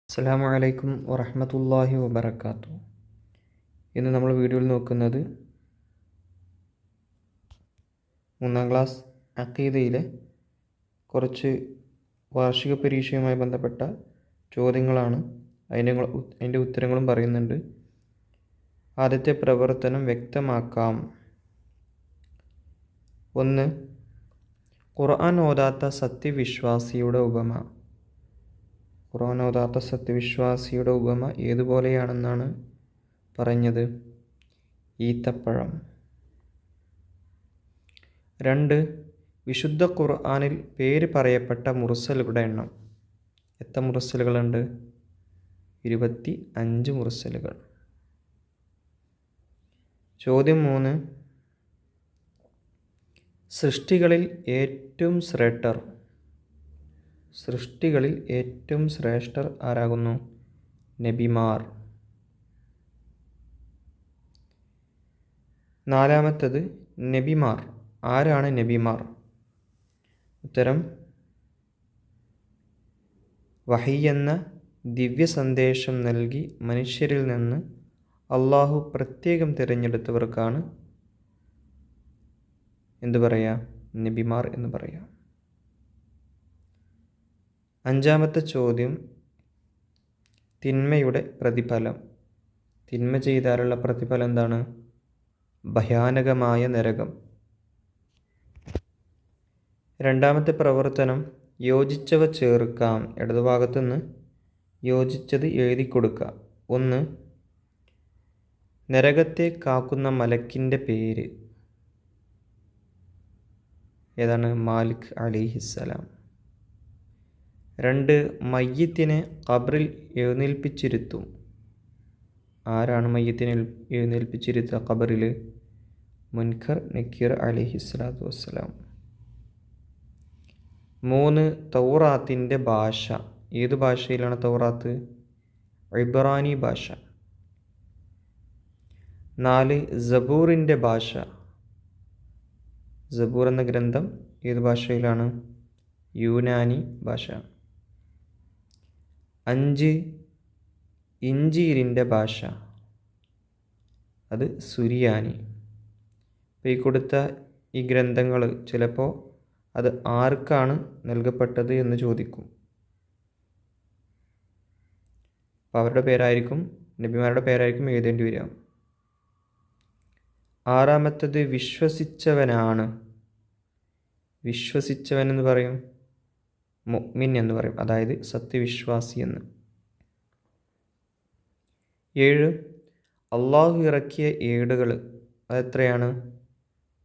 അസ്സലാമു അലൈക്കും വറഹ്മത്തുള്ളാഹി വബറകാതുഹു. ഇന്ന് നമ്മൾ വീഡിയോയിൽ നോക്കുന്നത് 3-ാം ക്ലാസ് അഖീദയിലെ കുറച്ച് വാർഷിക പരീക്ഷയുമായി ബന്ധപ്പെട്ട ചോദ്യങ്ങളാണ്. അതിൻ്റെ ഉത്തരങ്ങളും പറയുന്നുണ്ട്. ആദ്യത്തെ പ്രവർത്തനം വ്യക്തമാക്കാം. 1. ഖുർആൻ ഓതാത്ത സത്യവിശ്വാസിയുടെ ഉപമ. ഖുർആൻ ഓതാത്ത സത്യവിശ്വാസിയുടെ ഉപമ ഏതുപോലെയാണെന്നാണ് പറഞ്ഞത്? ഈത്തപ്പഴം. 2. വിശുദ്ധ ഖുർആനിൽ പേര് പറയപ്പെട്ട മുർസലുകളുടെ എണ്ണം. എത്ര മുർസലുകളുണ്ട്? 25 മുർസലുകൾ. ചോദ്യം 3. സൃഷ്ടികളിൽ ഏറ്റവും ശ്രേഷ്ഠർ ആരാകുന്നു? നബിമാർ. 4. നബിമാർ ആരാണ്? നബിമാർ. ഉത്തരം: വഹി എന്ന ദിവ്യ സന്ദേശം നൽകി മനുഷ്യരിൽ നിന്ന് അള്ളാഹു പ്രത്യേകം തിരഞ്ഞെടുത്തവർക്കാണ് എന്തു പറയാം? നബിമാർ എന്ന് പറയാം. 5. ചോദ്യം: തിന്മയുടെ പ്രതിഫലം. തിന്മ ചെയ്താലുള്ള പ്രതിഫലം എന്താണ്? ഭയാനകമായ നരകം. 2. പ്രവർത്തനം യോജിച്ചവ ചേർക്കാം. ഇടതുഭാഗത്തു നിന്ന് യോജിച്ചത് എഴുതി കൊടുക്കുക. 1. നരകത്തെ കാക്കുന്ന മലക്കിൻ്റെ പേര് ഏതാണ്? മാലിക് അലൈഹിസ്സലാം. 2. മയ്യിത്തിനെ ഖബറിൽ എഴുന്നേൽപ്പിച്ചിരുത്തും. ആരാണ് മയ്യിത്തിനെ എഴുന്നേൽപ്പിച്ചിരുത്തുക ഖബറിൽ? മുൻകർ നക്കീർ അലൈഹിസ്സലാത്തു വസ്സലാം. 3. തൗറാത്തിൻ്റെ ഭാഷ. ഏത് ഭാഷയിലാണ് തൗറാത്ത്? ഇബ്രാനി ഭാഷ. 4. സബൂറിൻ്റെ ഭാഷ. സബൂർ എന്ന ഗ്രന്ഥം ഏത് ഭാഷയിലാണ്? യൂനാനി ഭാഷ. 5. ഇഞ്ചീലിൻ്റെ ഭാഷ. അത് സുരിയാനി. ഇപ്പോൾ ഈ കൊടുത്ത ഈ ഗ്രന്ഥങ്ങൾ ചിലപ്പോൾ അത് ആർക്കാണ് നൽകപ്പെട്ടത് എന്ന് ചോദിക്കും. അപ്പോൾ അവരുടെ പേരായിരിക്കും, നബിമാരുടെ പേരായിരിക്കും എഴുതേണ്ടി വരിക. 6. വിശ്വസിച്ചവനാണ്. വിശ്വസിച്ചവൻ എന്ന് പറയും, മുഅ്മിൻ എന്ന് പറയും, അതായത് സത്യവിശ്വാസി എന്ന്. 7. അള്ളാഹു ഇറക്കിയ ഏടുകൾ. അതെത്രയാണ്?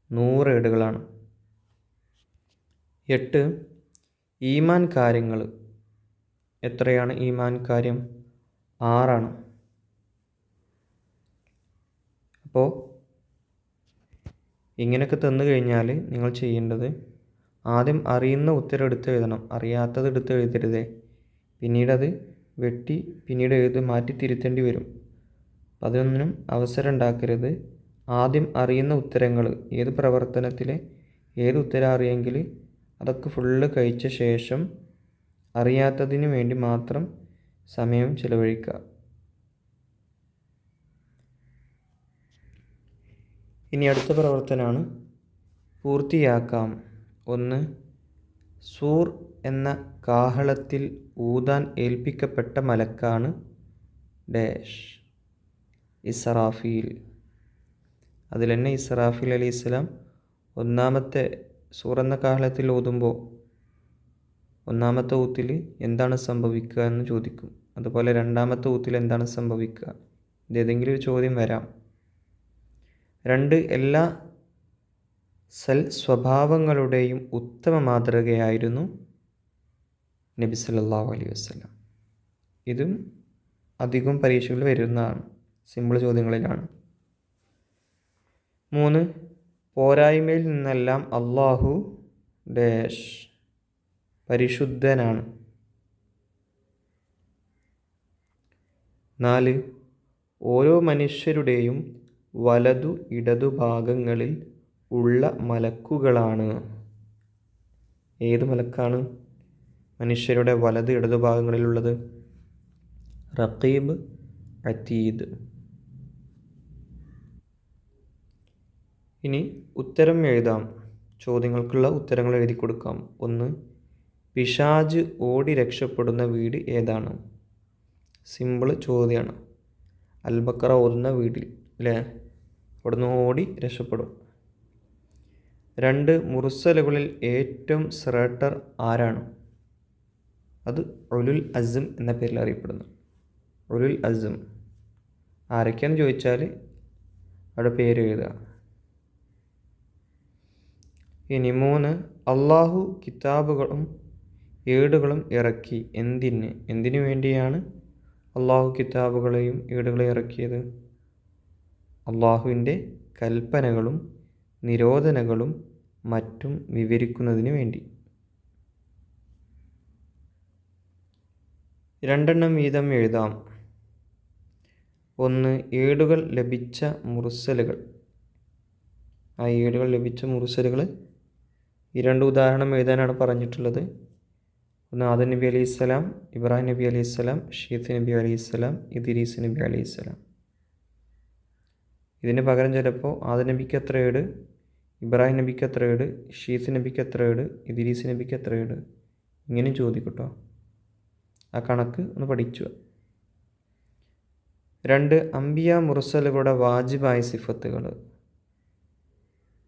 100 ഏടുകളാണ്. 8. ഈമാൻ കാര്യങ്ങൾ. എത്രയാണ് ഈമാൻ കാര്യം? 6 ആണ്. അപ്പോൾ ഇങ്ങനെയൊക്കെ തന്നു കഴിഞ്ഞാൽ നിങ്ങൾ ചെയ്യേണ്ടത് ആദ്യം അറിയുന്ന ഉത്തരം എടുത്ത് എഴുതണം, അറിയാത്തത് എടുത്ത് എഴുതരുതേ. പിന്നീടത് വെട്ടി പിന്നീട് മാറ്റി തിരുത്തേണ്ടി വരും. അപ്പം അതിനൊന്നും അവസരം ഉണ്ടാക്കരുത്. ആദ്യം അറിയുന്ന ഉത്തരങ്ങൾ, ഏത് പ്രവർത്തനത്തിലെ ഏത് ഉത്തരം അറിയെങ്കിൽ അതൊക്കെ ഫുള്ള് കഴിച്ച ശേഷം അറിയാത്തതിന് വേണ്ടി മാത്രം സമയം ചിലവഴിക്കുക. ഇനി അടുത്ത പ്രവർത്തനമാണ് പൂർത്തിയാക്കാം. 1. സൂർ എന്ന കാഹളത്തിൽ ഊതാൻ ഏൽപ്പിക്കപ്പെട്ട മലക്കാണ് ഡാഷ്. ഇസ്രാഫീൽ. അതിൽ തന്നെ ഇസ്രാഫീൽ അലൈഹിസ്സലാം ഒന്നാമത്തെ സൂർ എന്ന കാഹളത്തിൽ ഊതുമ്പോൾ ഒന്നാമത്തെ ഊത്തിൽ എന്താണ് സംഭവിക്കുക എന്ന് ചോദിക്കും. അതുപോലെ രണ്ടാമത്തെ ഊത്തിൽ എന്താണ് സംഭവിക്കുക? ഇതേതെങ്കിലും ഒരു ചോദ്യം വരാം. 2. എല്ലാ സ്വഭാവങ്ങളുടെയും ഉത്തമ മാതൃകയായിരുന്നു നബി സല്ലല്ലാഹു അലൈഹി വസല്ലം. ഇതും അധികം പരീക്ഷകളിൽ വരുന്നതാണ്, സിമ്പിൾ ചോദ്യങ്ങളിലാണ്. 3. പോരായ്മയിൽ നിന്നെല്ലാം അള്ളാഹു ഡാഷ് പരിശുദ്ധനാണ്. 4. ഓരോ മനുഷ്യരുടെയും വലതു ഇടതു ഭാഗങ്ങളിൽ ഉള്ള മലക്കുകളാണ്. ഏത് മലക്കാണ് മനുഷ്യരുടെ വലത് ഇടതു ഭാഗങ്ങളിലുള്ളത്? റഖീബ്, അതീദ്. ഇനി ഉത്തരം എഴുതാം. ചോദ്യങ്ങൾക്കുള്ള ഉത്തരങ്ങൾ എഴുതി കൊടുക്കാം. 1. പിശാച് ഓടി രക്ഷപ്പെടുന്ന വീട് ഏതാണ്? സിമ്പിൾ ചോദ്യമാണ്. അൽബക്കറ ഓതുന്ന വീട്ടിൽ അല്ലേ, അവിടുന്ന് ഓടി രക്ഷപ്പെടും. 2. മുർസലുകളിൽ ഏറ്റവും ശ്രേഷ്ഠർ ആരാണ്? അത് ഉലുൽ അസ്ം എന്ന പേരിൽ അറിയപ്പെടുന്നു. ഉലുൽ അസ്ം ആരൊക്കെയാണെന്ന് ചോദിച്ചാൽ അവിടെ പേര് എഴുതുക. ഇനി 3. അള്ളാഹു കിതാബുകളും ഏടുകളും ഇറക്കി എന്തിനു വേണ്ടിയാണ് അള്ളാഹു കിതാബുകളെയും ഏടുകളെയും ഇറക്കിയത്? അള്ളാഹുവിൻ്റെ കൽപ്പനകളും നിരോധനങ്ങളും മറ്റും വിവരിക്കുന്നതിന് വേണ്ടി. 2 വീതം എഴുതാം. 1. ഏടുകൾ ലഭിച്ച മുർസലുകൾ. ആ ഏടുകൾ ലഭിച്ച മുർസലുകൾ ഈ 2 ഉദാഹരണം എഴുതാനാണ് പറഞ്ഞിട്ടുള്ളത്. 1. ആദം നബി അലൈഹിസ്സലാം, ഇബ്രാഹിം നബി അലൈഹിസ്സലാം, ഷീത്ത് നബി അലൈഹിസ്സലാം, ഇദ്രീസ് നബി അലൈഹിസ്സലാം. ഇതിന് പകരം ചിലപ്പോൾ ആദം നബിക്ക് എത്ര ഏട്, ഇബ്രാഹിം നബിക്ക് എത്ര ഏട്, ഷീത്ത് നബിക്ക് എത്ര ഏട്, ഇദ്രീസ് നബിക്ക് എത്ര ഏട്, ഇങ്ങനെയും ചോദിക്കും കേട്ടോ. ആ കണക്ക് ഒന്ന് പഠിച്ചു. 2. അംബിയ മുർസലുകളുടെ വാജിബായ സിഫത്തുകൾ.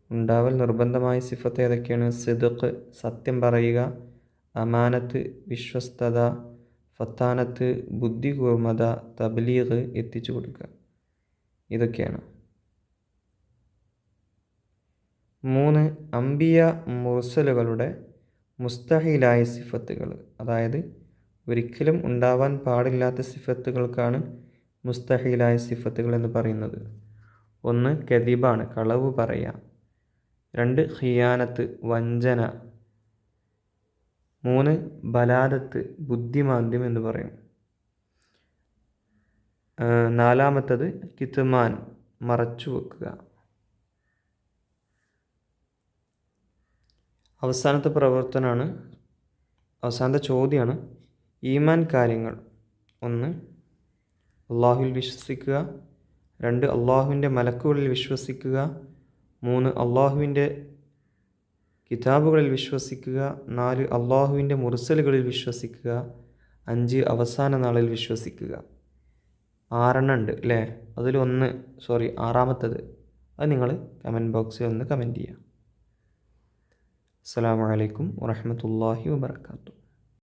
ഉണ്ടാവൽ നിർബന്ധമായ സിഫത്ത് ഏതൊക്കെയാണ്? സിദ്ഖ്, സത്യം പറയുക, അമാനത്ത്, വിശ്വസ്തത, ഫത്താനത്ത്, ബുദ്ധി കൂർമ്മത, തബ്ലീഗ്, എത്തിച്ചു കൊടുക്കുക. ഇതൊക്കെയാണ്. 3. അംബിയ മുർസലുകളുടെ മുസ്തഹീലായ സിഫത്തുകൾ. അതായത് ഒരിക്കലും ഉണ്ടാവാൻ പാടില്ലാത്ത സിഫത്തുകൾക്കാണ് മുസ്തഹീലായ സിഫത്തുകൾ എന്ന് പറയുന്നത്. 1. കദിബാണ്, കളവ് പറയാം. 2. ഖിയാനത്ത്, വഞ്ചന. 3. ബലാദത്ത്, ബുദ്ധിമാന്ദ്യം എന്ന് പറയും. 4. കിത്മാൻ, മറച്ചു വെക്കുക. അവസാനത്തെ ചോദ്യമാണ് ഈമാൻ കാര്യങ്ങൾ. 1. അള്ളാഹുവിൽ വിശ്വസിക്കുക. 2. അള്ളാഹുവിൻ്റെ മലക്കുകളിൽ വിശ്വസിക്കുക. 3. അള്ളാഹുവിൻ്റെ കിതാബുകളിൽ വിശ്വസിക്കുക. 4. അള്ളാഹുവിൻ്റെ മുർസലുകളിൽ വിശ്വസിക്കുക. 5. അവസാന നാളിൽ വിശ്വസിക്കുക. 6 ഉണ്ട് അല്ലേ? അതിൽ 6-ാമത്തത് അത് നിങ്ങൾ കമൻറ്റ് ബോക്സിൽ ഒന്ന് കമൻറ്റ് ചെയ്യുക. അസ്സലാമു അലൈക്കും വറഹ്മത്തുള്ളാഹി വബറകാതുഹു.